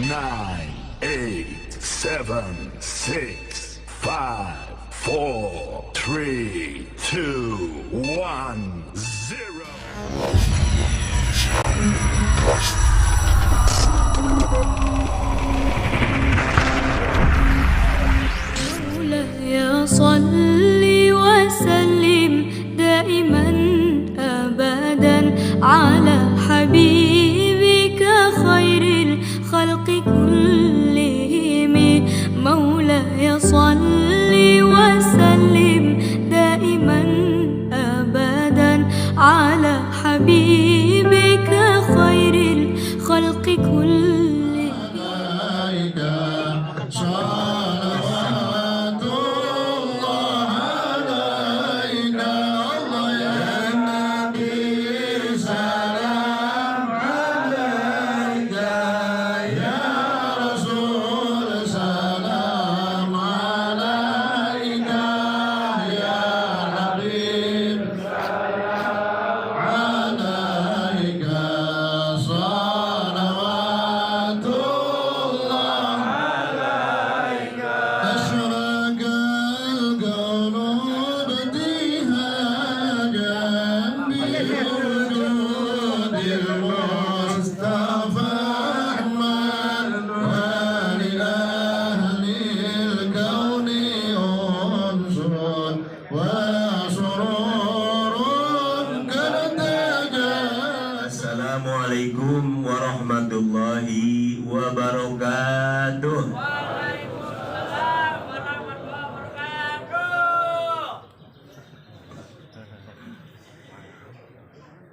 nine, eight, seven, six, five, four, three, two, one, zero. مولاي صل وسلم دائما أبدا على حبيبك خير الخلق كلهم. مولاي صل وسلم دائما أبدا على حبيبك خير الخلق كلهم. Assalamualaikum warahmatullahi wabarakatuh. Waalaikumsalam warahmatullahi wabarakatuh.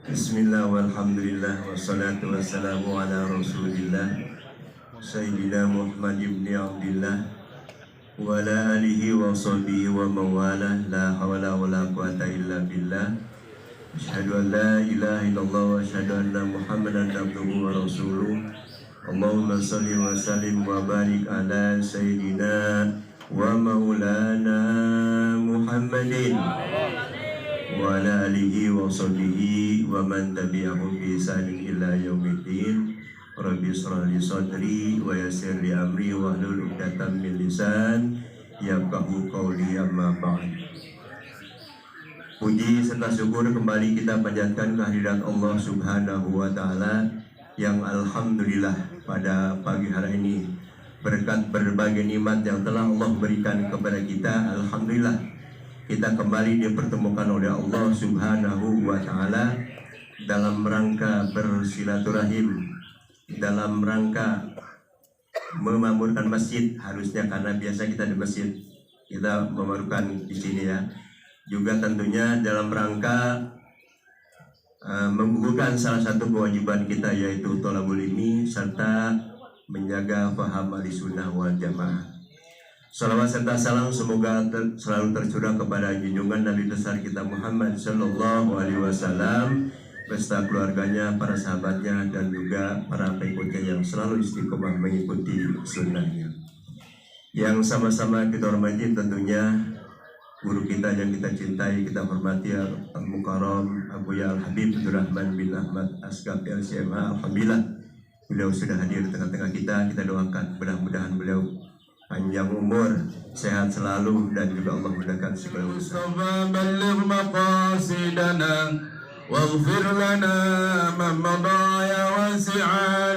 Bismillah walhamdulillah wassalatu wassalamu ala rasulillah Sayyidina Muhammad ibn Abdillah wa ala alihi wa sahbihi wa mawalah. La hawla wa la quwata illa billah. Asyhadu an la ilaha illallah wa asyhadu anna Muhammadan abduhu wa rasuluh. Allahumma salli wa sallim wa barik ala sayyidina wa maulana Muhammadin wa ala alihi wa sahbihi wa man tabi'ahum bi ihsanin ila yaumiddin. Rabbi shrah li sadri wa yassir li amri wa hlul 'uqdatam min lisan yafqahu qawli. Amma ba'd. Puji serta syukur kembali kita panjatkan kehadirat Allah Subhanahu wa Ta'ala yang alhamdulillah pada pagi hari ini berkat berbagai nikmat yang telah Allah berikan kepada kita, alhamdulillah kita kembali dipertemukan oleh Allah Subhanahu wa Ta'ala dalam rangka bersilaturahim, dalam rangka memakmurkan masjid. Harusnya karena biasa kita di masjid, kita memakmurkan di sini ya. Juga tentunya dalam rangka menggugurkan salah satu kewajiban kita, yaitu thalabul ilmi serta menjaga paham ahli sunnah wal jamaah. Salawat serta salam semoga selalu tercurah kepada junjungan Nabi besar kita Muhammad Sallallahu Alaihi Wasallam beserta keluarganya, para sahabatnya, dan juga para pengikutnya yang selalu istiqomah mengikuti sunnahnya. Yang sama-sama kita hormati tentunya guru kita yang kita cintai, kita hormati, Al-Mukarram Abu Ya Al-Habib Abdurrahman bin Ahmad Asgaf LCMA. Alhamdulillah beliau sudah hadir di tengah-tengah kita. Kita doakan mudah-mudahan beliau panjang umur, sehat selalu, dan juga Allah mudahkan segala urusan. واغفر لنا من مضى يا واسع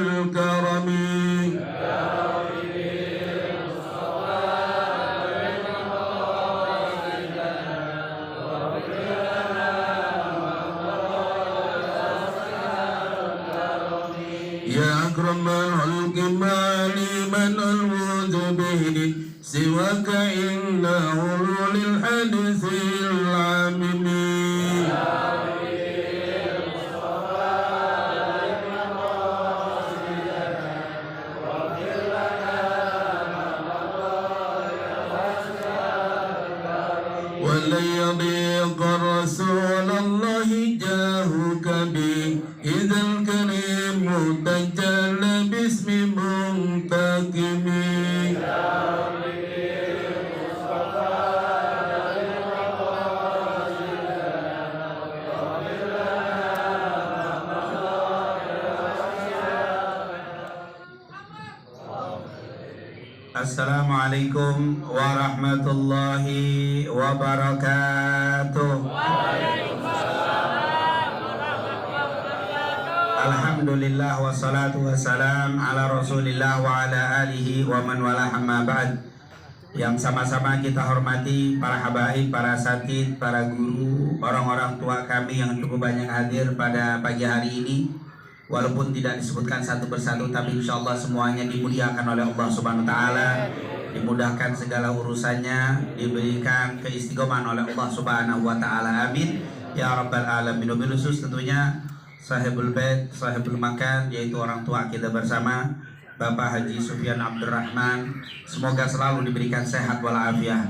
الكرم. يا أكرم الخلق ما لي من ألوذ به سواك إنه للحديث العامم. ولن يضيق رسول الله جاهك به إذا الكريم تجلى باسم منتقم. Assalamualaikum warahmatullahi wabarakatuh. Alhamdulillah wassalatu wassalam ala rasulillah wa ala alihi wa man wala amma ba'd. Yang sama-sama kita hormati para habaib, para asatid, para guru, orang-orang tua kami yang cukup banyak hadir pada pagi hari ini. Walaupun tidak disebutkan satu persatu, tapi insya Allah semuanya dimuliakan oleh Allah Subhanahu Wa Taala, dimudahkan segala urusannya, diberikan keistiqomahan oleh Allah Subhanahu Wa Taala. Amin ya rabbal alamin. Wabil khusus tentunya sahibul bait, sahibul makan, yaitu orang tua kita bersama, Bapak Haji Sufyan Abdurrahman. Semoga selalu diberikan sehat walafiat,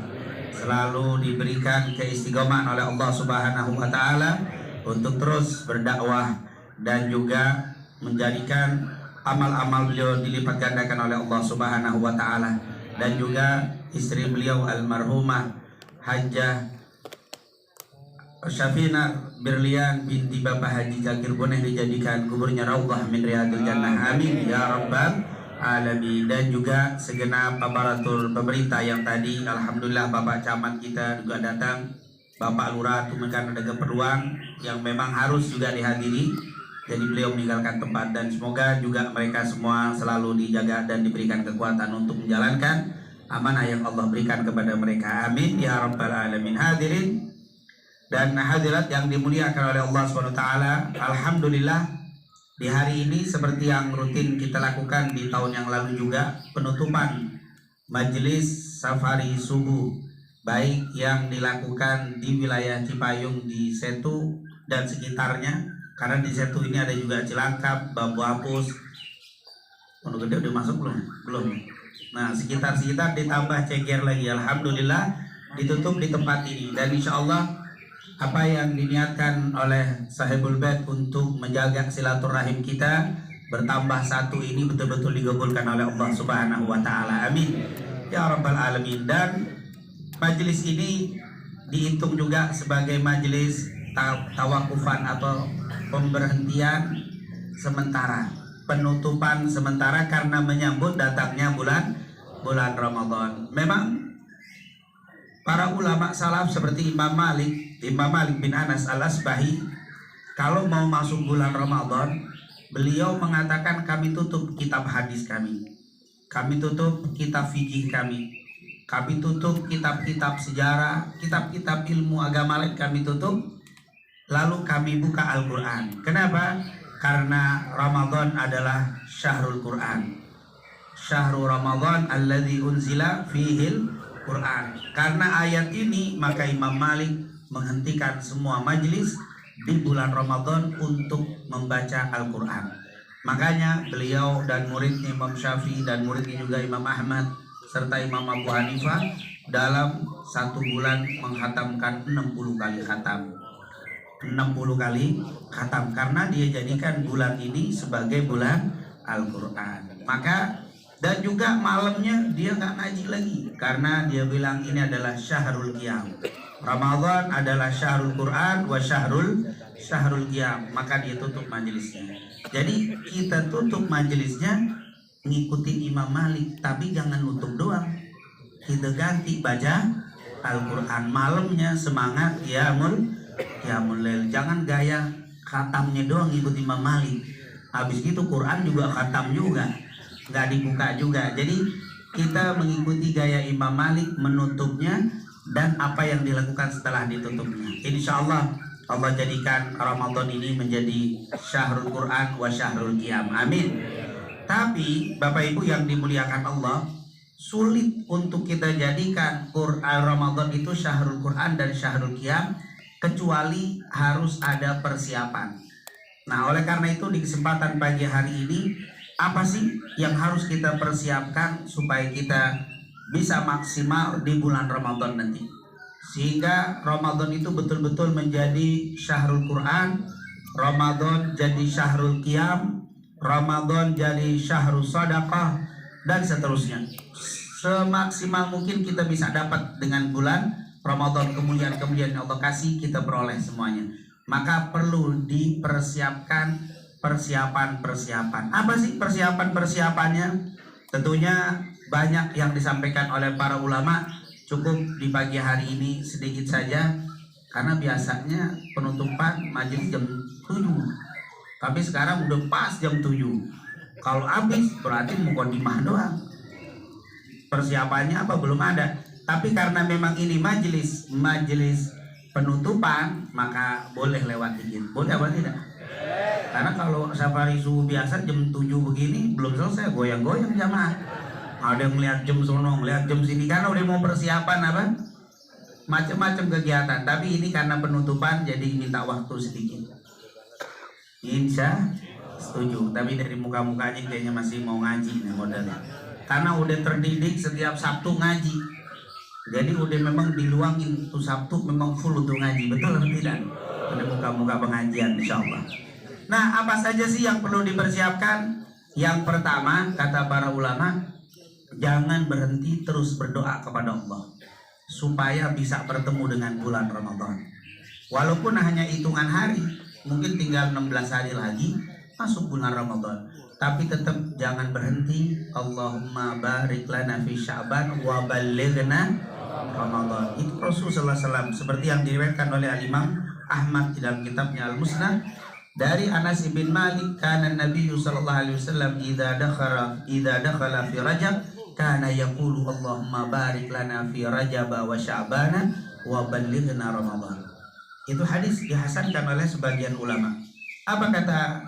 selalu diberikan keistiqomahan oleh Allah Subhanahu Wa Taala untuk terus berdakwah dan juga menjadikan amal-amal beliau dilipat gandakan oleh Allah Subhanahu Wa Taala, dan juga istri beliau almarhumah Hajjah Syafina Berlian binti Bapak Haji Zakir Boneh dijadikan kuburnya raudhah min riyadil jannah. Amin ya rabbal alamin. Dan juga segenap aparatur pemerintah yang tadi alhamdulillah Bapak Camat kita juga datang, Bapak Lurah mungkin ada keperluan yang memang harus juga dihadiri, jadi beliau meninggalkan tempat, dan semoga juga mereka semua selalu dijaga dan diberikan kekuatan untuk menjalankan amanah yang Allah berikan kepada mereka. Amin ya rabbal alamin. Hadirin dan hadirat yang dimuliakan oleh Allah SWT, alhamdulillah di hari ini seperti yang rutin kita lakukan di tahun yang lalu juga, penutupan majelis safari subuh, baik yang dilakukan di wilayah Cipayung, di Setu dan sekitarnya. Karena di Setu ini ada juga Cilangkap, Bambu Apus, Pondok Gede udah masuk belum? Belum. Nah, sekitar ditambah Ceger lagi. Alhamdulillah ditutup di tempat ini, dan insya Allah apa yang diniatkan oleh sahibul bait untuk menjaga silaturahim kita bertambah satu ini betul-betul digabulkan oleh Allah Subhanahu Wa Taala. Amin ya rabbal alamin. Dan majelis ini dihitung juga sebagai majelis tawakufan atau pemberhentian sementara, penutupan sementara karena menyambut datangnya bulan Ramadan. Memang para ulama salaf seperti Imam Malik bin Anas Al-Asbahi, kalau mau masuk bulan Ramadan, beliau mengatakan kami tutup kitab hadis kami tutup kitab fikih kami tutup kitab-kitab sejarah, kitab-kitab ilmu agama lain kami tutup, lalu kami buka Al-Quran. Kenapa? Karena Ramadan adalah syahrul Quran, syahrul Ramadan alladzi unzila fihil Quran. Karena ayat ini maka Imam Malik menghentikan semua majelis di bulan Ramadan untuk membaca Al-Quran. Makanya beliau dan muridnya Imam Syafi'i dan muridnya juga Imam Ahmad serta Imam Abu Hanifah dalam satu bulan menghatamkan 60 kali khatam. 60 kali khatam karena dia jadikan bulan ini sebagai bulan Al-Quran. Maka dan juga malamnya dia nggak ngaji lagi karena dia bilang ini adalah syahrul qiyam. Ramadan adalah syahrul Quran wa syahrul qiyam. Maka dia tutup majelisnya. Jadi kita tutup majelisnya ngikutin Imam Malik, tapi jangan nutup doang. Kita ganti baca Al-Quran malamnya, semangat qiyamul lail. Jangan gaya khatamnya doang ikut Imam Malik. Habis gitu Quran juga khatam juga, nggak dibuka juga. Jadi kita mengikuti gaya Imam Malik menutupnya dan apa yang dilakukan setelah ditutupnya. Insya Allah Allah jadikan Ramadan ini menjadi syahrul Quran wa syahrul qiyam. Amin. Tapi Bapak Ibu yang dimuliakan Allah, sulit untuk kita jadikan Quran Ramadan itu syahrul Quran dan syahrul qiyam kecuali harus ada persiapan. Nah, oleh karena itu di kesempatan pagi hari ini, apa sih yang harus kita persiapkan supaya kita bisa maksimal di bulan Ramadan nanti, sehingga Ramadan itu betul-betul menjadi syahrul Quran, Ramadan jadi syahrul qiyam, Ramadan jadi syahrul sadaqah, dan seterusnya. Semaksimal mungkin kita bisa dapat dengan bulan Ramadan, kemuliaan-kemuliaan yang Allah kasih kita peroleh semuanya. Maka perlu dipersiapkan persiapan-persiapan. Apa sih persiapan-persiapannya? Tentunya banyak yang disampaikan oleh para ulama, cukup di pagi hari ini sedikit saja karena biasanya penutupan majelis jam 7. Tapi sekarang udah pas jam 7. Kalau habis berarti mukadimah doang. Persiapannya apa belum ada. Tapi karena memang ini majelis penutupan, maka boleh lewat dikit. Boleh apa tidak? Karena kalau safari subuh biasa jam 7 begini belum selesai, goyang-goyang jamaah. Ada yang melihat jam sono, melihat jam sini, karena udah mau persiapan apa? Macam-macam kegiatan. Tapi ini karena penutupan jadi minta waktu sedikit. Insya setuju. Tapi dari muka-mukanya kayaknya masih mau ngaji nih modelnya. Karena udah terdidik setiap Sabtu ngaji. Jadi udah memang diluangin tuh Sabtu memang full untuk ngaji. Betul atau tidak? Ada muka-muka pengajian insya Allah. Nah, apa saja sih yang perlu dipersiapkan? Yang pertama, kata para ulama, jangan berhenti terus berdoa kepada Allah supaya bisa bertemu dengan bulan Ramadan. Walaupun hanya hitungan hari, mungkin tinggal 16 hari lagi masuk bulan Ramadan, tapi tetap jangan berhenti. Allahumma barik lana fi Sya'ban wa ballighna Ramadan. Itu Rasulullah SAW seperti yang diriwayatkan oleh Imam Ahmad di dalam kitabnya Al-Musnad dari Anas bin Malik, kana Nabi sallallahu alaihi wasallam idza dakhala fi Rajab kana yaqulu Allahumma barik lana fi Rajab wa Sya'ban wa ballighna Ramadan. Itu hadis dihasankan oleh sebagian ulama. Apa kata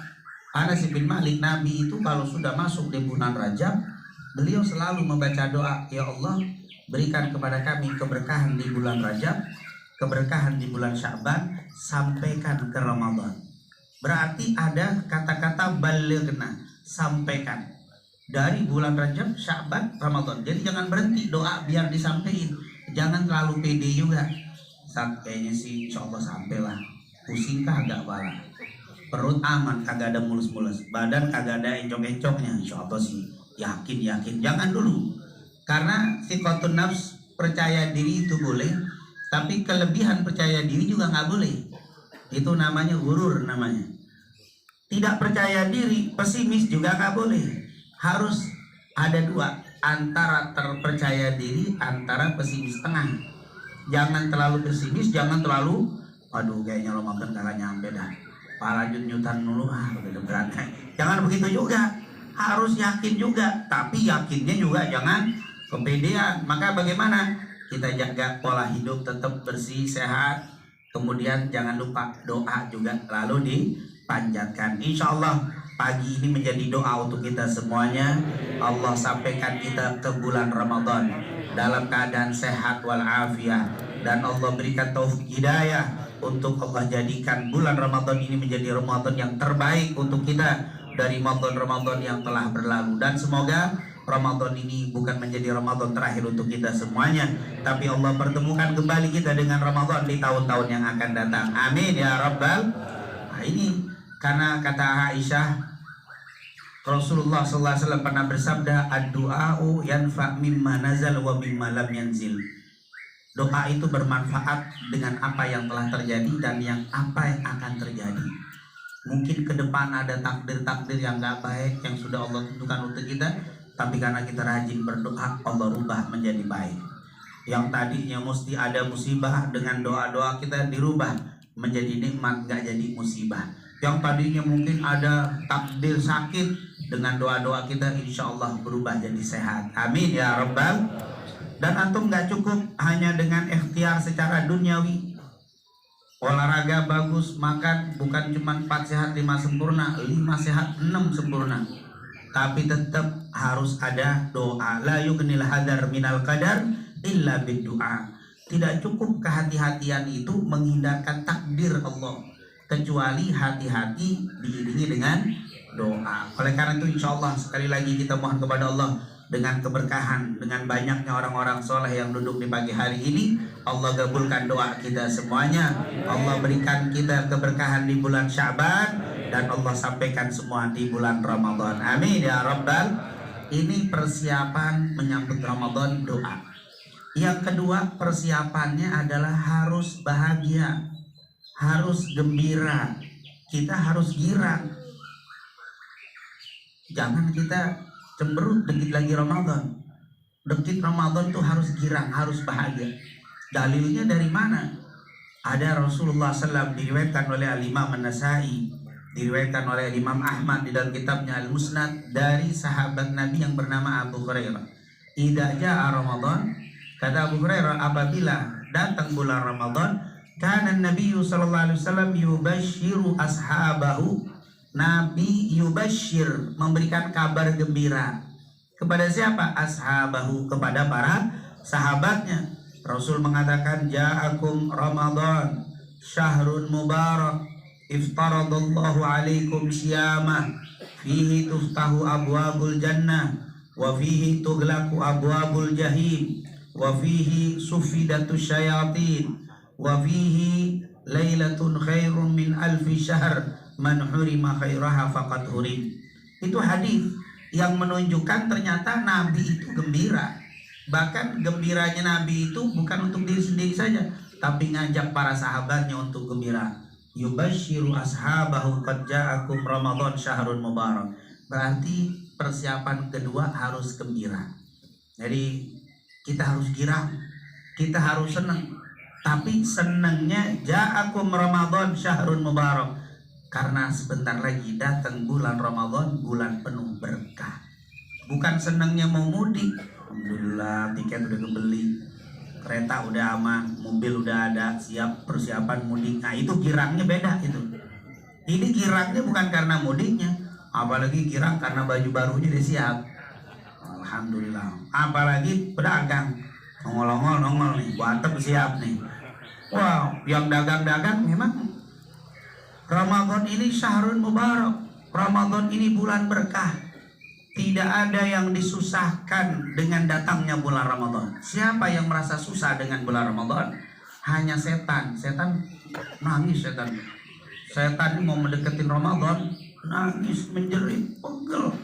Anas bin Malik? Nabi itu kalau sudah masuk di bulan Rajab, beliau selalu membaca doa, ya Allah berikan kepada kami keberkahan di bulan Rajab, keberkahan di bulan Sya'ban, sampaikan ke Ramadan. Berarti ada kata-kata balighna, sampaikan dari bulan Rajab, Sya'ban, Ramadan. Jadi jangan berhenti doa biar disampaikan. Jangan terlalu pede juga. Kayaknya sih insya Allah sampailah. Pusing kagak pala, perut aman kagak ada mulus-mulus, badan kagak ada encok-encoknya, insya Allah sih yakin. Jangan dulu. Karena siqatun nafs, percaya diri itu boleh, tapi kelebihan percaya diri juga nggak boleh. Itu namanya gurur namanya. Tidak percaya diri, pesimis juga nggak boleh. Harus ada dua, antara terpercaya diri, antara pesimis tengah. Jangan terlalu pesimis, jangan terlalu aduh kayaknya Ramadan kagak nyampe dah, pala nyutan dulu, begitu berat. Jangan begitu juga. Harus yakin juga, tapi yakinnya juga jangan kepedean. Maka bagaimana? Kita jaga pola hidup tetap bersih, sehat. Kemudian jangan lupa doa juga lalu dipanjatkan. Insya Allah pagi ini menjadi doa untuk kita semuanya. Allah sampaikan kita ke bulan Ramadan dalam keadaan sehat walafiat, dan Allah berikan taufik hidayah untuk Allah jadikan bulan Ramadan ini menjadi Ramadan yang terbaik untuk kita dari Ramadan yang telah berlalu. Dan semoga Ramadan ini bukan menjadi Ramadan terakhir untuk kita semuanya, tapi Allah pertemukan kembali kita dengan Ramadan di tahun-tahun yang akan datang. Amin ya Rabbal. Nah, ini karena kata Aisyah, Rasulullah SAW pernah bersabda, ad-du'a'u yanfa' mimma nazal wa mimma lam yanzil. Doa itu bermanfaat dengan apa yang telah terjadi dan yang apa yang akan terjadi. Mungkin ke depan ada takdir-takdir yang gak baik yang sudah Allah tentukan untuk kita, tapi karena kita rajin berdoa, Allah rubah menjadi baik. Yang tadinya mesti ada musibah, dengan doa-doa kita dirubah menjadi nikmat, gak jadi musibah. Yang tadinya mungkin ada takdir sakit, dengan doa-doa kita insya Allah berubah jadi sehat. Amin ya Rabbal. Dan antum gak cukup hanya dengan ikhtiar secara duniawi. Olahraga bagus, makan bukan cuma 4 sehat 5 sempurna, 5 sehat 6 sempurna, tapi tetap harus ada doa. La yughnil hadar minal qadar illa bid-du'a. Tidak cukup kehati-hatian itu menghindarkan takdir Allah, kecuali hati-hati diiringi dengan doa. Oleh karena itu insya Allah sekali lagi kita mohon kepada Allah dengan keberkahan, dengan banyaknya orang-orang soleh yang duduk di pagi hari ini, Allah gabulkan doa kita semuanya. Allah berikan kita keberkahan di bulan Sya'ban, dan Allah sampaikan semua di bulan Ramadan. Amin ya Rabbal. Ini persiapan menyambut Ramadan, doa. Yang kedua, persiapannya adalah harus bahagia, harus gembira. Kita harus girang. Jangan kita cemberut dikit lagi Ramadan. Dikit Ramadan tuh harus girang, harus bahagia. Dalilnya dari mana? Ada Rasulullah SAW diriwayatkan oleh Al-Imam An-Nasai, diriwayatkan oleh Imam Ahmad di dalam kitabnya Al-Musnad dari sahabat Nabi yang bernama Abu Hurairah. Idza jaa Ramadan, kata Abu Hurairah, apabila datang bulan Ramadan, kana Nabi sallallahu alaihi wasallam yubashshiru ashabahu. Nabi yubashshir, memberikan kabar gembira. Kepada siapa? Ashabahu, kepada para sahabatnya. Rasul mengatakan, ja'akum Ramadan syahrun mubarak iftaradallahu alaikum syiyamah fihi tuftahu abwabul jannah wa fihi tughlaqu abwabul jahim wa fihi sufidatus syayatin wa fihi lailatun khairum min alfi syahr man hurima khairaha faqad hurim. Itu hadis yang menunjukkan ternyata Nabi itu gembira. Bahkan gembiranya Nabi itu bukan untuk diri sendiri saja, tapi ngajak para sahabatnya untuk gembira. Yubashshiru ashabahu qad ja'akum Ramadan syahrun mubarak. Berarti persiapan kedua harus gembira. Jadi kita harus girang, kita harus senang. Tapi senangnya ja'akum Ramadan syahrun mubarak, karena sebentar lagi datang bulan Ramadan, bulan penuh berkah. Bukan senangnya mau mudik, alhamdulillah tiket udah kebeli, kereta udah aman, mobil udah ada, siap persiapan mudik. Nah itu girangnya beda itu. Ini girangnya bukan karena mudiknya, apalagi girang karena baju barunya udah siap. Alhamdulillah. Apalagi pedagang, nongol-nongol nih, buatep siap nih. Wow, yang dagang-dagang memang Ramadan ini syahrun mubarak, Ramadan ini bulan berkah. Tidak ada yang disusahkan dengan datangnya bulan Ramadan. Siapa yang merasa susah dengan bulan Ramadan? Hanya setan. Setan nangis, setan ini mau mendeketin Ramadan, nangis, menjerit, pegel.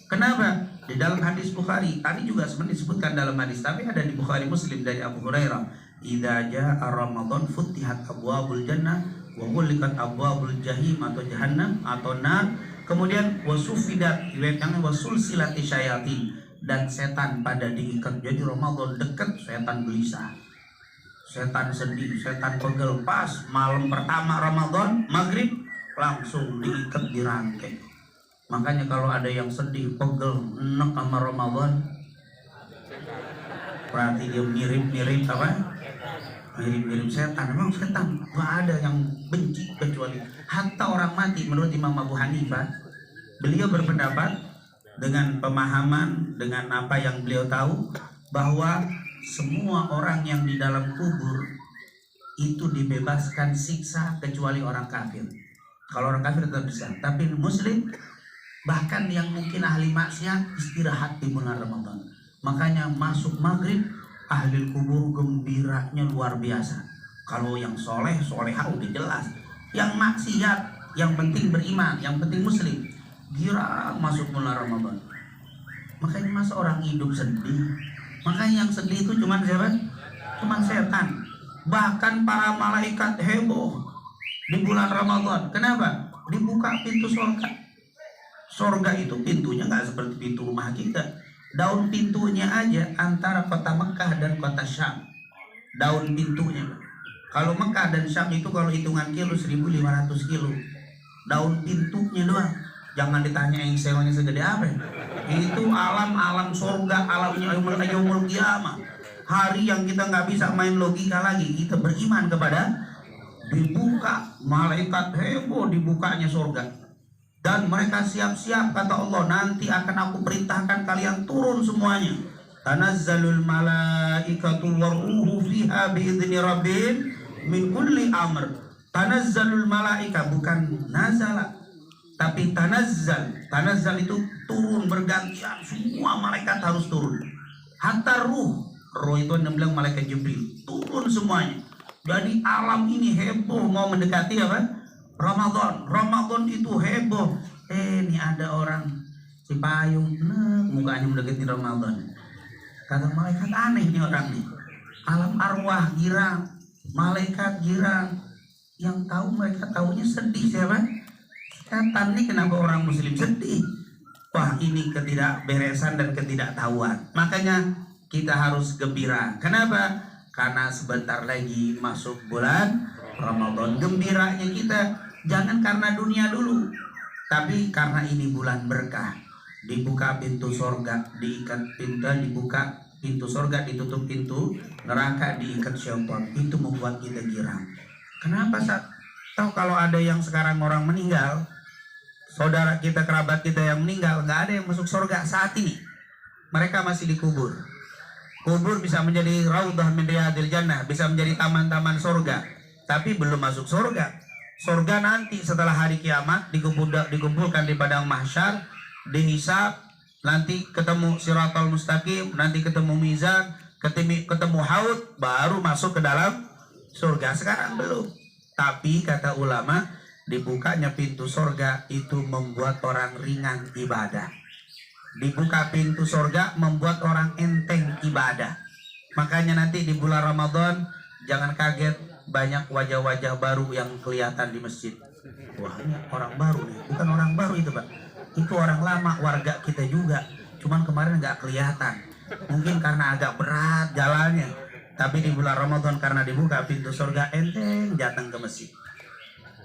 Kenapa? Di dalam hadis Bukhari, tadi juga sebenarnya disebutkan dalam hadis, tapi ada di Bukhari Muslim dari Abu Hurairah. Idza jaa Ramadan futihat abwabul jannah wa ghulqat abwabul jahim atau jahannam atau nar. Kemudian wasufidat, riwayatnya wasulsilati syayatin, dan setan pada diikat. Jadi Ramadan dekat, setan gelisah, setan sedih, setan pegel. Pas malam pertama Ramadan, maghrib, langsung diikat, dirangkai. Makanya kalau ada yang sedih, pegel, enek sama Ramadan, berarti dia mirip-mirip apa? Mirip-mirip setan. Memang setan gak ada yang benci kecuali hatta orang mati. Menurut Imam Abu Hanifah, beliau berpendapat dengan pemahaman, dengan apa yang beliau tahu, bahwa semua orang yang di dalam kubur itu dibebaskan siksa kecuali orang kafir. Kalau orang kafir tetap bisa, tapi muslim, bahkan yang mungkin ahli maksiat, istirahat di bulan Ramadan. Makanya masuk maghrib, ahli kubur gembiranya luar biasa. Kalau yang soleh, solehah udah jelas. Yang maksiat, yang penting beriman, yang penting muslim, girang masuk bulan Ramadan. Makanya masa orang hidup sedih? Makanya yang sedih itu cuma siapa? Cuma setan. Bahkan para malaikat heboh di bulan Ramadan. Kenapa? Dibuka pintu surga. Surga itu pintunya nggak seperti pintu rumah kita. Daun pintunya aja antara kota Mekah dan kota Syam. Daun pintunya. Kalau Mekah dan Syam itu kalau hitungan kilo 1.500 kilo. Daun pintunya doang. Jangan ditanya yang sewanya segede apa. Itu alam-alam surga, alamnya yaumul qiyamah. Hari yang kita nggak bisa main logika lagi. Kita beriman kepada dibuka, malaikat heboh dibukanya surga. Dan mereka siap-siap, kata Allah, nanti akan aku perintahkan kalian turun semuanya. Tanazzalul malaikatu waruhu fiha biizni rabbihim min kulli amr. Tanazzalul malaika, bukan nazala, tapi tanazzal. Tanazzal itu turun bergantian, semua malaikat harus turun. Hatta ruh itu yang bilang malaikat Jibril, turun semuanya. Jadi alam ini heboh mau mendekati apa? Ramadan itu heboh. Ini ada orang Cipayung, mukanya mendekati Ramadan. Kata malaikat, aneh nih orang nih. Alam arwah girang, malaikat girang. Yang tahu mereka tahunya sedih siapa? Setan nih, kenapa orang muslim sedih? wah ini ketidakberesan dan ketidaktahuan. Makanya kita harus gembira. Kenapa? Karena sebentar lagi masuk bulan Ramadan. Gembiranya kita jangan karena dunia dulu, tapi karena ini bulan berkah. Dibuka pintu sorga, diikat pintu, dibuka pintu sorga, ditutup pintu neraka, diikat syaitan. Itu membuat kita girang. Kenapa? Tahu kalau ada yang sekarang orang meninggal, saudara kita, kerabat kita yang meninggal, nggak ada yang masuk sorga saat ini. Mereka masih dikubur. Kubur bisa menjadi raudhah min riyadil jannah, bisa menjadi taman-taman sorga, tapi belum masuk sorga. Sorga nanti setelah hari kiamat dikumpulkan di padang mahsyar, dihisab, nanti ketemu siratal mustaqim, nanti ketemu mizan, ketemu haud, baru masuk ke dalam surga. Sekarang belum. Tapi kata ulama, dibukanya pintu sorga itu membuat orang ringan ibadah. Dibuka pintu sorga membuat orang enteng ibadah. Makanya nanti di bulan Ramadan jangan kaget, banyak wajah-wajah baru yang kelihatan di masjid. Wah, ini orang baru nih. Bukan orang baru itu, Pak. Itu orang lama, warga kita juga. Cuman kemarin nggak kelihatan. Mungkin karena agak berat jalannya. Tapi di bulan Ramadan karena dibuka pintu surga, enteng datang ke masjid.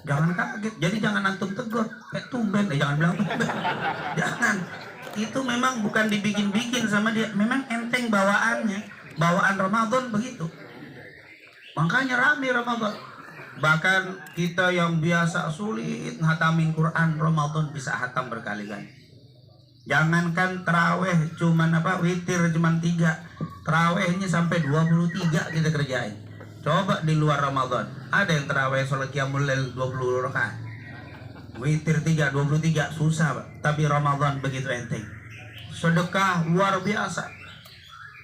Jangan kaget. Jadi jangan antum tegur. Tumben, jangan bilang tumben. Jangan. Itu memang bukan dibikin-bikin sama dia. Memang enteng bawaannya. Bawaan Ramadan begitu. Makanya rame Ramadan. Bahkan kita yang biasa sulit ngatamin Quran, Ramadan bisa hatam berkali-kali. Jangankan terawih cuman witir cuman 3, terawihnya sampai 23 kita kerjain. Coba di luar Ramadan, ada yang terawih sholat qiyamul lail 20 rakaat, witir 3, 23 susah, Pak. Tapi Ramadan begitu enteng. Sedekah luar biasa.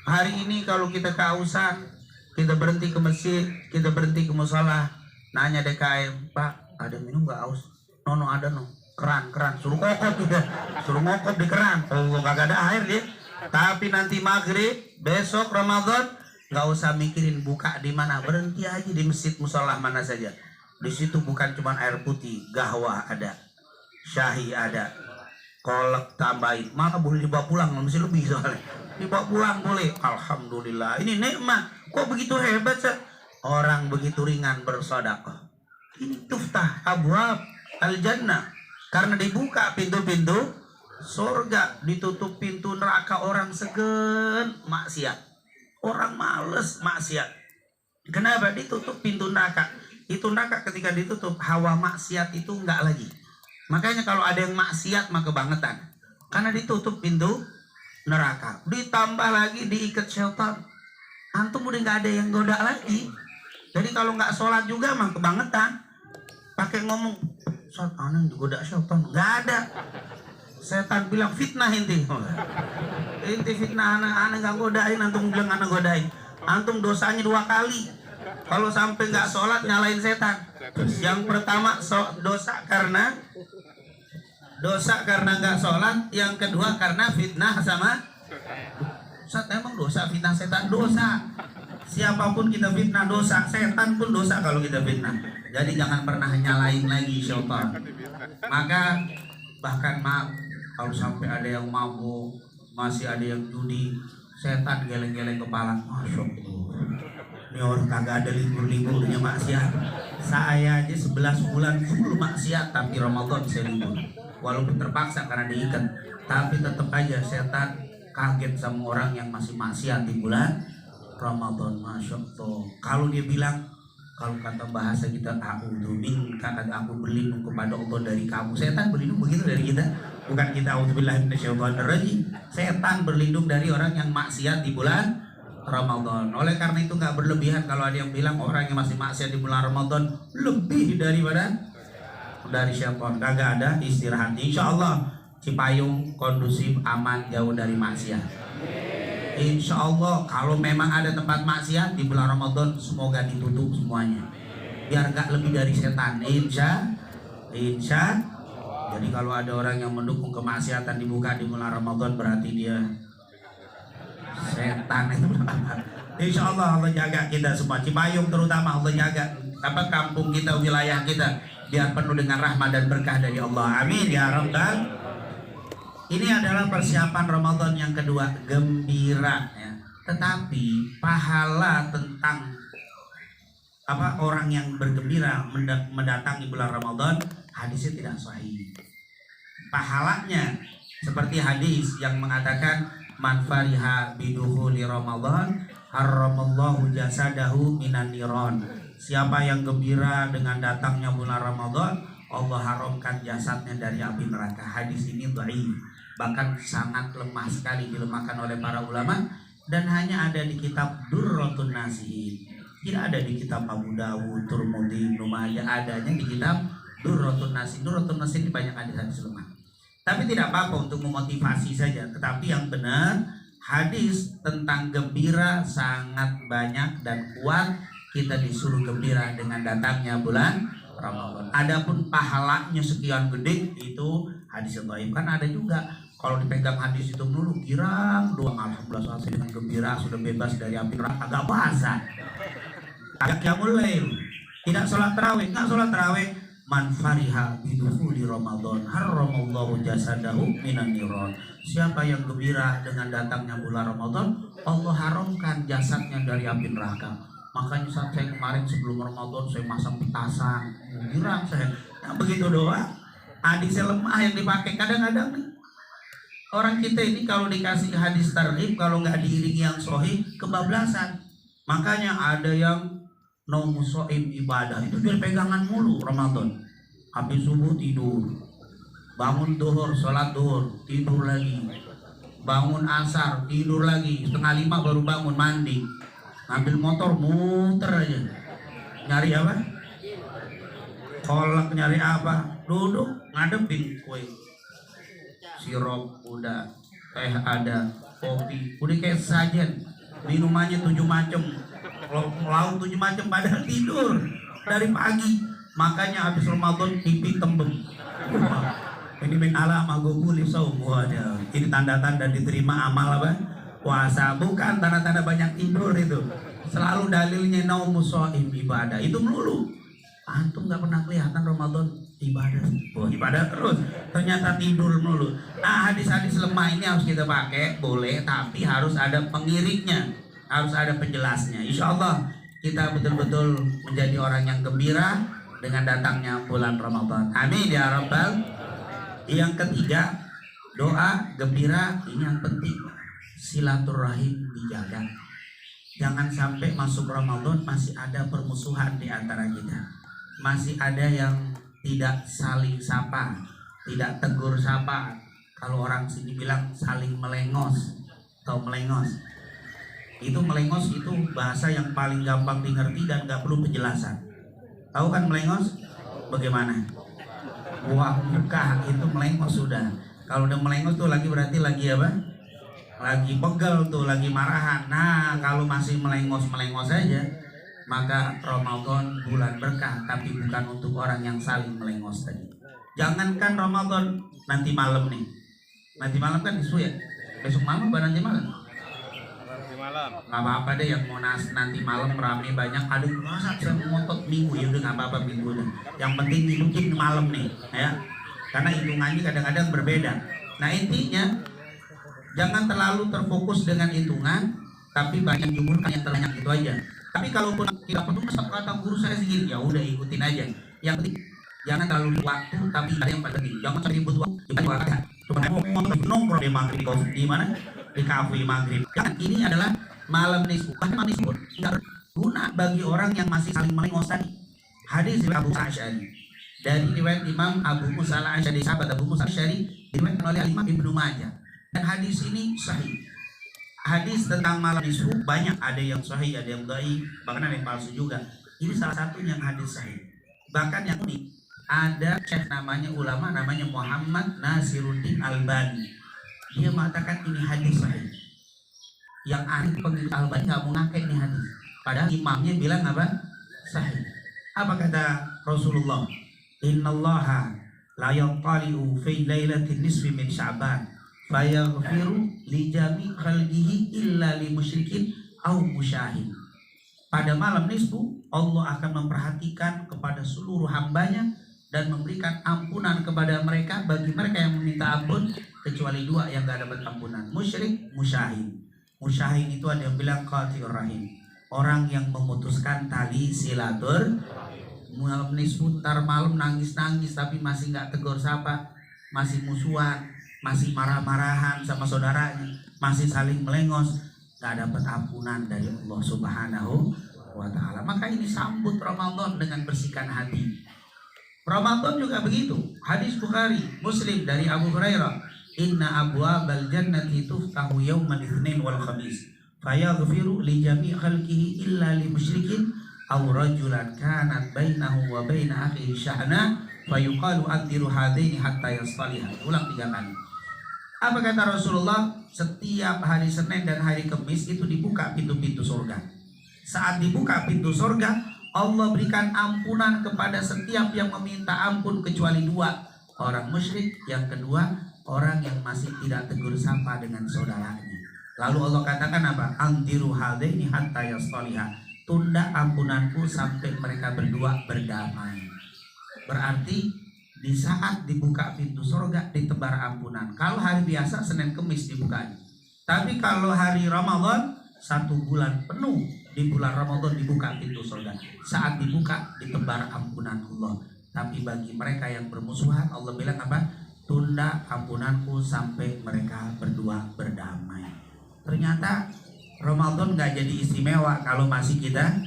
Hari ini kalau kita kehausan, kita berhenti ke masjid, kita berhenti ke musola, nanya DKM, Pak, ada minum nggak aus? No, ada no. Keran, suruh ngokop juga, suruh ngokop di keran. Oh, kagak ada air dia. Tapi nanti maghrib, besok Ramadan, nggak usah mikirin buka di mana, berhenti aja di masjid musola mana saja. Di situ bukan cuma air putih, gahwa ada, syahi ada, kolak tambahin, mana boleh dibawa pulang, masih lebih soalnya. Dibawa pulang boleh. Alhamdulillah, ini nikmat. Kok begitu hebat sih? Orang begitu ringan bersedekah. Ini tuftah abwab al-jannah. Karena dibuka pintu-pintu surga, ditutup pintu neraka orang segen maksiat. Orang males maksiat. Kenapa ditutup pintu neraka? Itu neraka ketika ditutup, hawa maksiat itu enggak lagi. Makanya kalau ada yang maksiat maka kebangetan. Karena ditutup pintu neraka. Ditambah lagi diikat syaitan. Antum udah nggak ada yang goda lagi. Jadi kalau nggak sholat juga mah kebangetan. Pakai ngomong, sholat aneh digoda syaitan. Nggak ada. Setan bilang fitnah inti. Inti fitnah aneh nggak godain. Antum bilang aneh godain. Antum dosanya 2 kali. Kalau sampai nggak sholat nyalain setan. Yang pertama dosa karena nggak sholat. Yang kedua karena fitnah sama. Ustaz, emang dosa fitnah setan? Dosa. Siapapun kita fitnah dosa, setan pun dosa kalau kita fitnah. Jadi jangan pernah nyalain lagi syaitan. Maka bahkan maaf, kalau sampai ada yang mabuk, masih ada yang judi, setan geleng-geleng kepala. Masya Allah, ini orang kagak ada libur-liburnya maksiat. Saya aja 11 bulan full maksiat, tapi Ramadan saya libur. Walaupun terpaksa karena diikat, tapi tetap aja setan kaget sama orang yang masih maksiat di bulan Ramadan. Masya Allah. Kalau dia bilang, kalau kata bahasa kita, aku berlindung kepada Allah dari kamu. Setan berlindung begitu dari kita. Bukan kita a'udzubillahi minasyaitonirrajim. Setan berlindung dari orang yang maksiat di bulan Ramadan. Oleh karena itu nggak berlebihan kalau ada yang bilang orang yang masih maksiat di bulan Ramadan lebih daripada dari syaitan. Kagak ada istirahat. Insya Allah Cipayung kondusif, aman, jauh dari maksiat. Insya Allah kalau memang ada tempat maksiat di bulan Ramadan, semoga ditutup semuanya. Biar gak lebih dari setan. Insya. Jadi kalau ada orang yang mendukung kemaksiatan dibuka di bulan Ramadan, berarti dia setan. Insya Allah Allah jaga kita semua. Cipayung terutama Allah jaga kampung kita, wilayah kita, biar penuh dengan rahmat dan berkah dari Allah. Amin ya rabbal. Ini adalah persiapan Ramadan yang kedua, gembira ya. Tetapi pahala tentang orang yang bergembira mendatangi bulan Ramadan, hadisnya tidak sahih. Pahalanya seperti hadis yang mengatakan man fariha bidukhuli Ramadan harramallahu jasadahu minan niron. Siapa yang gembira dengan datangnya bulan Ramadan, Allah haramkan jasadnya dari api neraka. Hadis ini dhaif, bahkan sangat lemah sekali, dilemahkan oleh para ulama, dan hanya ada di kitab Durratun Nasihin. Tidak ada di kitab Abu Dawud, Tirmidzi, Ibnu Majah, adanya di kitab Durratun Nasihin. Durratun Nasihin banyak hadis-hadis lemah. Tapi tidak apa-apa untuk memotivasi saja. Tetapi yang benar, hadis tentang gembira sangat banyak dan kuat. Kita disuruh gembira dengan datangnya bulan Ramadan. Adapun pahalanya sekian gede, itu hadis yang dhaif. Kan ada juga kalau dipegang hadis itu dulu girang doang, alhamdulillah saya dengan gembira sudah bebas dari api neraka, agak bahasa. Agak qiyamul lail, tidak sholat tarawih, enggak sholat tarawih. Man fariha bidukhuli Ramadan harramallahu jasadahu minan niron. Siapa yang gembira dengan datangnya bulan Ramadan, Allah haramkan jasadnya dari api neraka. Makanya saat saya kemarin sebelum Ramadan saya masang petasan, girang saya. Nah, begitu doang. Hadisnya lemah yang dipakai. Kadang-kadang nih orang kita ini kalau dikasih hadis targhib, kalau nggak diiringi yang sahih, kebablasan. Makanya ada yang naumu shaim ibadah, itu biar pegangan mulu Ramadan. Habis subuh tidur, bangun duhur, sholat duhur, tidur lagi, bangun asar, tidur lagi, 4:30 baru bangun mandi, ngambil motor muter aja, nyari apa? Kolak, nyari apa? Duduk ngadepin kue, sirup udah, teh ada, kopi udah kayak sajen, minumannya 7 macam, lauk 7 macam, padahal tidur dari pagi. Makanya habis Ramadan pipi tembem. Ini min ala magubuli saum. Ini tanda-tanda diterima amal apa? Puasa. Bukan tanda-tanda banyak tidur itu. Selalu dalilnya naumus shaim ibadah. Itu melulu. Antum nggak pernah kelihatan Ramadan ibadah. Ibadah terus. Ternyata tidur melulu. Nah, hadis-hadis lemah ini harus kita pakai, boleh, tapi harus ada pengiringnya, harus ada penjelasnya. Insya Allah kita betul-betul menjadi orang yang gembira dengan datangnya bulan Ramadan. Amin ya Rabbal. Yang ketiga, doa gembira ini yang penting. Silaturahim dijaga. Jangan sampai masuk Ramadan masih ada permusuhan di antara kita. Masih ada yang tidak saling sapa, tidak tegur sapa. Kalau orang sini bilang saling melengos atau melengos. Itu melengos itu bahasa yang paling gampang dimengerti dan gak perlu penjelasan. Tahu kan melengos? Bagaimana? Wah, muka itu melengos sudah. Kalau udah melengos tuh lagi berarti lagi apa? Lagi pegel tuh, lagi marahan. Nah, kalau masih melengos-melengos saja, maka Ramadan bulan berkah, tapi bukan untuk orang yang saling melengos tadi. Jangankan Ramadan, nanti malam nih. Nanti malam kan isu ya? Besok malam apa nanti malam? Nggak apa-apa deh yang mau nanti malam rame banyak. Aduh, masa saya ngotot minggu, ya udah nggak apa-apa minggu deh. Yang penting mungkin malam nih, ya. Karena hitungannya kadang-kadang berbeda. Nah intinya jangan terlalu terfokus dengan hitungan, tapi banyak jumurkan yang terbanyak itu aja. Tapi kalaupun tidak perlu kata guru saya segini, ya udah ikutin aja. Yang penting jangan terlalu waktu, tapi ada yang penting. Jangan cari ribut waktu. Cuma nongkrong di maghrib di mana? Di kafe maghrib. Kan ini adalah malam nisfu. Malam nisfu tidak berguna bagi orang yang masih saling melengos tadi. Hadis riwayat Abu Musa Asy'ari. Dari riwayat Imam Abu Musa Asy'ari, sahabat Abu Musa Asy'ari, diriwayatkan oleh Imam Ibnu Majah. Dan hadis ini sahih. Hadis tentang malam nisfu banyak, ada yang sahih, ada yang dhaif, bahkan ada yang palsu juga. Ini salah satu yang hadis sahih. Bahkan yang unik, ada syekh namanya, ulama namanya Muhammad Nasiruddin Albani. Dia mengatakan ini hadis sahih. Yang ahli pengikut Albani nggak mau ngakai ini hadis. Padahal imamnya bilang apa? Sahih. Apa kata Rasulullah? Innallaha la yattali'u fi lailatin nisfi min Sya'ban fayaghfiru li jami' khalqihi illa li musyrikin au musyahid. Pada malam nisfu Allah akan memperhatikan kepada seluruh hambanya dan memberikan ampunan kepada mereka bagi mereka yang meminta ampun, kecuali dua yang gak dapat ampunan, musyrik, musyahin. Musyahin itu ada yang bilang qati'ur rahim, orang yang memutuskan tali silaturahim. Sebentar malam nangis-nangis tapi masih nggak tegur sapa, masih musuhan, masih marah-marahan sama saudaranya, masih saling melengos, nggak dapat ampunan dari Allah Subhanahu wa Ta'ala. Maka ini sambut Ramadan dengan bersihkan hati. Ramadan juga begitu. Hadis Bukhari, Muslim dari Abu Hurairah, inna abwabal jannati tuftahu yawmal itsnin wal khamis fayaghfiru li jami' khalqihi illa li musyrikin aw rajulan kanat bainahu wa baina akhihi syahna fayuqalu adhiru hadaini hatta yastaliha. Ulang 3 kali. Apa kata Rasulullah? Setiap hari Senin dan hari Kamis itu dibuka pintu-pintu surga. Saat dibuka pintu surga, Allah berikan ampunan kepada setiap yang meminta ampun kecuali 2, orang musyrik, yang kedua orang yang masih tidak tegur sapa dengan saudaranya. Lalu Allah katakan apa? Andiru hadaini hatta yastaliha. Tunda ampunanku sampai mereka berdua berdamai. Berarti di saat dibuka pintu surga ditebar ampunan. Kalau hari biasa Senin Kemis dibukanya. Tapi kalau hari Ramadan 1 bulan penuh, di bulan Ramadan dibuka pintu surga. Saat dibuka ditebar ampunan Allah. Tapi bagi mereka yang bermusuhan, Allah bilang apa? Tunda ampunanku sampai mereka berdua berdamai. Ternyata Ramadan gak jadi istimewa kalau masih kita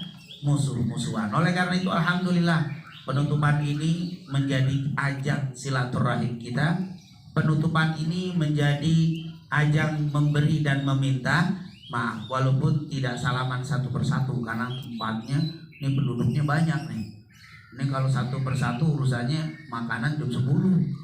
musuh-musuhan. Oleh karena itu alhamdulillah penutupan ini menjadi ajang silaturahim kita. Penutupan ini menjadi ajang memberi dan meminta maaf, walaupun tidak salaman satu persatu karena tempatnya ini penduduknya banyak nih. Ini kalau satu persatu urusannya makanan jam 10.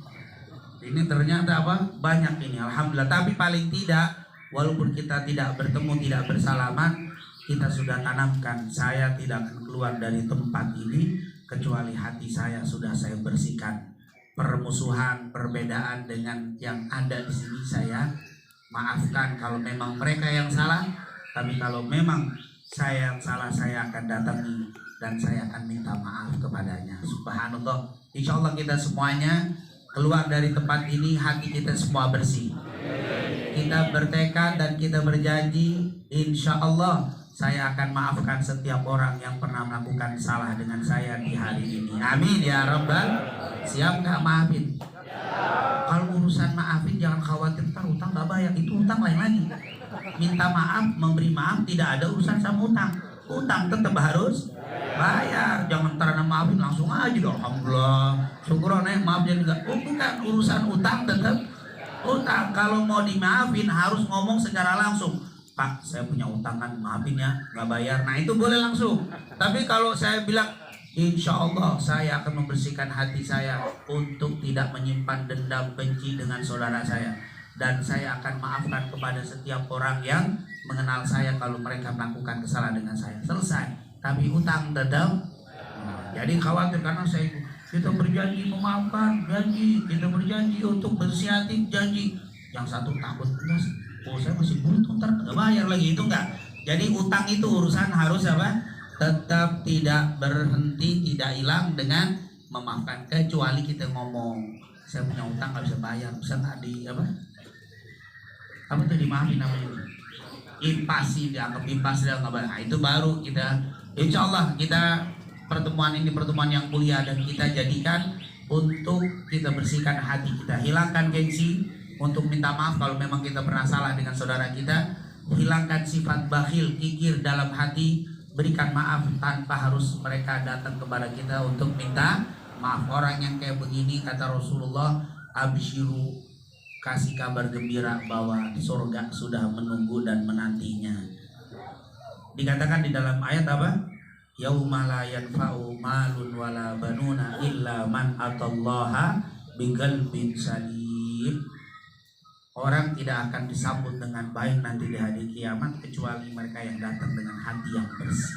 Ini ternyata apa? Banyak ini alhamdulillah. Tapi paling tidak, walaupun kita tidak bertemu, tidak bersalaman, kita sudah tanamkan, saya tidak akan keluar dari tempat ini kecuali hati saya sudah saya bersihkan. Permusuhan, perbedaan dengan yang ada di sini saya maafkan kalau memang mereka yang salah. Tapi kalau memang saya yang salah, saya akan datangi dan saya akan minta maaf kepadanya. Subhanallah. Insya Allah kita semuanya keluar dari tempat ini hati kita semua bersih. Kita bertekad dan kita berjanji, insya Allah saya akan maafkan setiap orang yang pernah melakukan salah dengan saya di hari ini. Amin ya Rabbal. Siap gak maafin? Kalau urusan maafin jangan khawatir, ntar utang gak bayar, itu utang lain lagi. Minta maaf, memberi maaf tidak ada urusan sama utang. Utang tetap harus bayar. Jangan ntar maafin langsung aja dong. Alhamdulillah, syukuran maaf jadi enggak. Oh bukan, urusan utang tetap utang. Kalau mau dimaafin harus ngomong secara langsung. Pak, saya punya utang kan, maafin ya, nggak bayar. Nah itu boleh langsung. Tapi kalau saya bilang, insya Allah saya akan membersihkan hati saya untuk tidak menyimpan dendam benci dengan saudara saya. Dan saya akan maafkan kepada setiap orang yang mengenal saya kalau mereka melakukan kesalahan dengan saya. Selesai. Tapi utang dendam. Nah, jadi khawatir karena kita berjanji memaafkan, janji. Kita berjanji untuk bersih hati, janji. Yang satu takut, oh saya masih butuh, ntar nggak bayar lagi, itu enggak. Jadi utang itu urusan harus apa? Tetap tidak berhenti, tidak hilang dengan memaafkan. Kecuali kita ngomong, saya punya utang nggak bisa bayar, bisa nggak di apa? Apa tuh dimaafin namanya? Impasi, dianggap impas dia nggak bayar. Nah, itu baru kita, insya Allah kita pertemuan ini pertemuan yang mulia dan kita jadikan untuk kita bersihkan hati kita, hilangkan gengsi. Untuk minta maaf kalau memang kita pernah salah dengan saudara kita. Hilangkan sifat bakhil, kikir dalam hati. Berikan maaf tanpa harus mereka datang kepada kita untuk minta maaf. Orang yang kayak begini kata Rasulullah, absyiru, kasih kabar gembira bahwa surga sudah menunggu dan menantinya. Dikatakan di dalam ayat apa? Yauma la yanfa'u malun wala banuna illa man atallaha biqalbin salim. Orang tidak akan disambut dengan baik nanti di hari kiamat kecuali mereka yang datang dengan hati yang bersih.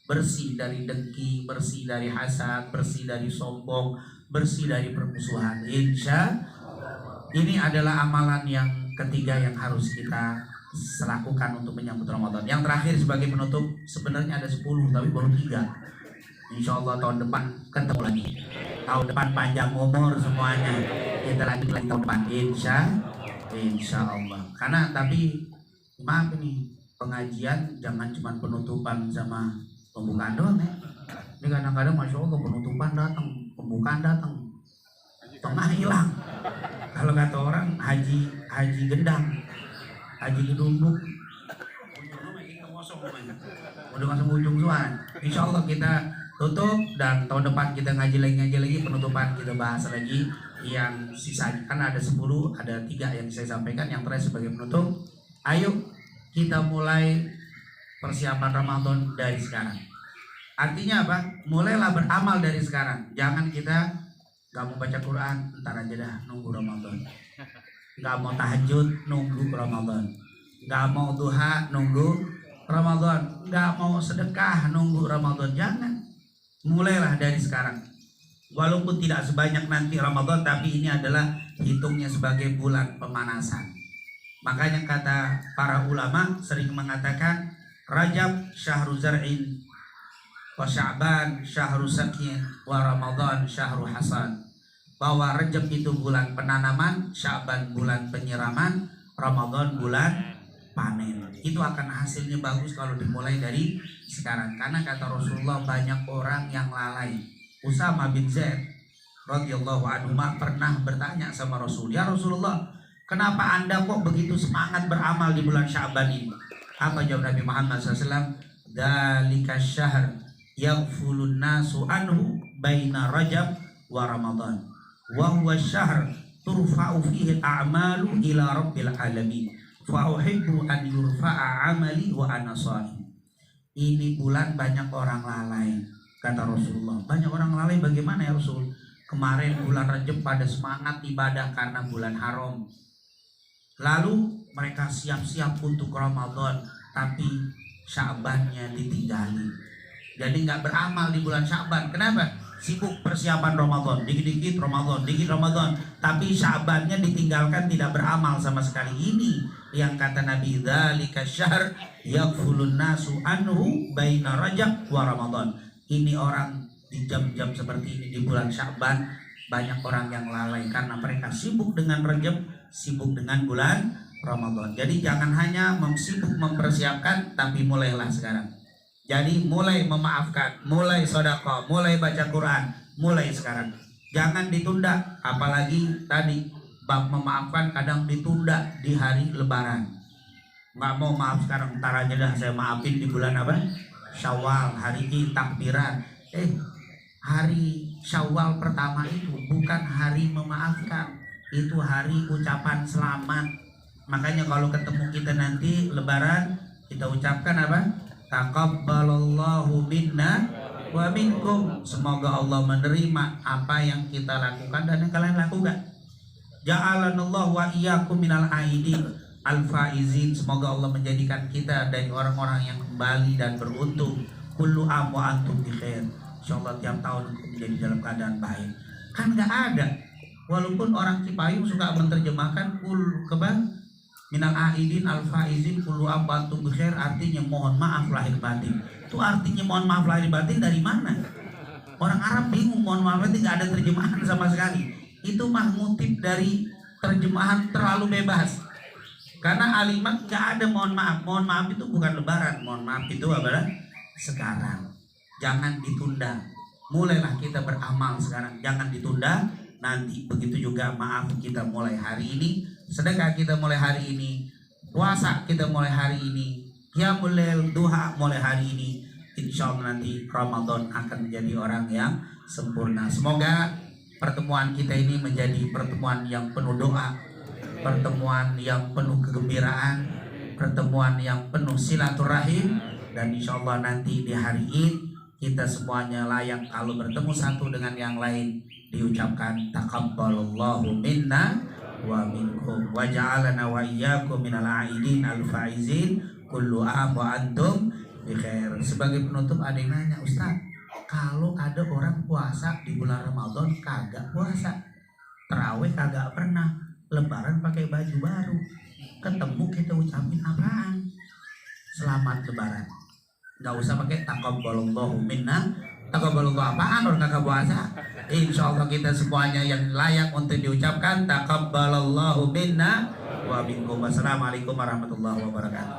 Bersih dari dengki, bersih dari hasad, bersih dari sombong, bersih dari permusuhan. Insya ini adalah amalan yang ketiga yang harus kita lakukan untuk menyambut Ramadan. Yang terakhir sebagai penutup, sebenarnya ada 10 tapi baru 3. Insya Allah tahun depan ketemu lagi. tahun depan panjang umur semuanya. Kita lanjut lagi tahun depan insya Allah. Karena tapi maaf nih, pengajian jangan cuma penutupan sama pembukaan doang ya. Ini kadang-kadang masya Allah penutupan datang, pembukaan datang, tengah hilang. Kalau kata orang haji gendang, haji gedunduk, udah masuk ujung suan. Insya Allah kita tutup dan tahun depan kita ngaji lagi penutupan kita bahas lagi yang sisanya kan ada 10, ada 3 yang saya sampaikan, yang terakhir sebagai penutup. Ayo kita mulai persiapan Ramadan dari sekarang. Artinya apa? Mulailah beramal dari sekarang. Jangan kita gak mau baca Quran, ntar aja dah, nunggu Ramadan. Gak mau tahajud, nunggu Ramadan. Gak mau duha, nunggu Ramadan. Gak mau sedekah, nunggu Ramadan. Jangan. Mulailah dari sekarang. Walaupun tidak sebanyak nanti Ramadan, tapi ini adalah hitungnya sebagai bulan pemanasan. Makanya kata para ulama sering mengatakan Rajab syahru zar'in wa Sya'ban syahru sakin wa Ramadan syahru hasan. Bahwa Rajab itu bulan penanaman, Sya'ban bulan penyiraman, Ramadan bulan panen. Itu akan hasilnya bagus kalau dimulai dari sekarang. Karena kata Rasulullah banyak orang yang lalai. Usama bin Zaid radhiyallahu anhu pernah bertanya sama Rasul, "Ya Rasulullah, kenapa Anda kok begitu semangat beramal di bulan Sya'ban ini?" Apa jawab Nabi Muhammad SAW? "Dzalika syahr yaghfulun nasu anhu baina Rajab wa Ramadan. Wa huwa syahr turfa'u fihi al-a'malu ila rabbil alamin. Fa uhibbu an yurfa'a 'amali wa ana sha'im." Ini bulan banyak orang lalai, kata Rasulullah. Banyak orang lalai bagaimana ya Rasul? Kemarin bulan Rajab pada semangat ibadah karena bulan haram. Lalu mereka siap-siap untuk Ramadan, tapi Sya'bannya ditinggalin. Jadi nggak beramal di bulan Sya'ban. Kenapa? Sibuk persiapan Ramadan, dikit-dikit Ramadan, dikit Ramadan, tapi Sya'bannya ditinggalkan, tidak beramal sama sekali. Ini yang kata Nabi, dzalika syahr yaghfulun nasu anhu baina Rajab wa Ramadan. Ini orang di jam-jam seperti ini di bulan Sya'ban banyak orang yang lalai karena mereka sibuk dengan Rajab, sibuk dengan bulan Ramadan. Jadi jangan hanya sibuk mempersiapkan, tapi mulailah sekarang. Jadi mulai memaafkan, mulai sedekah, mulai baca Quran, mulai sekarang. Jangan ditunda, apalagi tadi bab memaafkan kadang ditunda di hari Lebaran. Nggak mau maaf sekarang, ntar aja dah saya maafin di bulan apa? Syawal, hari ini takbiran. Hari Syawal pertama itu bukan hari memaafkan, itu hari ucapan selamat. Makanya kalau ketemu kita nanti Lebaran, kita ucapkan apa? Taqabbalallahu minna wa minkum. Semoga Allah menerima apa yang kita lakukan dan yang kalian lakukan. Ja'alanallahu wa iyyakum minal aidin al-faizin. Semoga Allah menjadikan kita dari orang-orang yang kembali dan beruntung. Kullu am wa antum bi khair. Insyaallah tiap tahun menjadi dalam keadaan baik. Kan enggak ada. Walaupun orang Cipayung suka menerjemahkan kul kebang minal aidin al-faizin kullu am wa antum bi khair, artinya mohon maaf lahir batin. Itu artinya mohon maaf lahir batin dari mana? Orang Arab bingung, mohon maaf itu enggak ada terjemahan sama sekali. Itu mah ngutip dari terjemahan terlalu bebas. Karena alimat gak ada mohon maaf. Mohon maaf itu bukan Lebaran. Mohon maaf itu adalah sekarang. Jangan ditunda. Mulailah kita beramal sekarang. Jangan ditunda. Nanti begitu juga maaf kita mulai hari ini. Sedekah kita mulai hari ini. Puasa kita mulai hari ini. Qiyamul lail, duha mulai hari ini. Insya Allah nanti Ramadan akan menjadi orang yang sempurna. Semoga pertemuan kita ini menjadi pertemuan yang penuh doa, pertemuan yang penuh kegembiraan, pertemuan yang penuh silaturahim, dan insya Allah nanti di hari Id kita semuanya layak kalau bertemu satu dengan yang lain diucapkan taqabbalallahu minna wa minkum wa ja'alana wa iyyakum minal aidin al-faizin kullu am wa antum bi khair. Sebagai penutup ada yang nanya, Ustaz, kalau ada orang puasa di bulan Ramadan kagak puasa, terawih kagak pernah, Lebaran pakai baju baru, ketemu kita ucapin apaan? Selamat Lebaran. Nggak usah pakai taqabbalallahu minna. Taqabbalallahu apaan orang kagak puasa? Insya Allah kita semuanya yang layak untuk diucapkan taqabbalallahu minna wa minkum. Wassalamualaikum warahmatullahi wabarakatuh.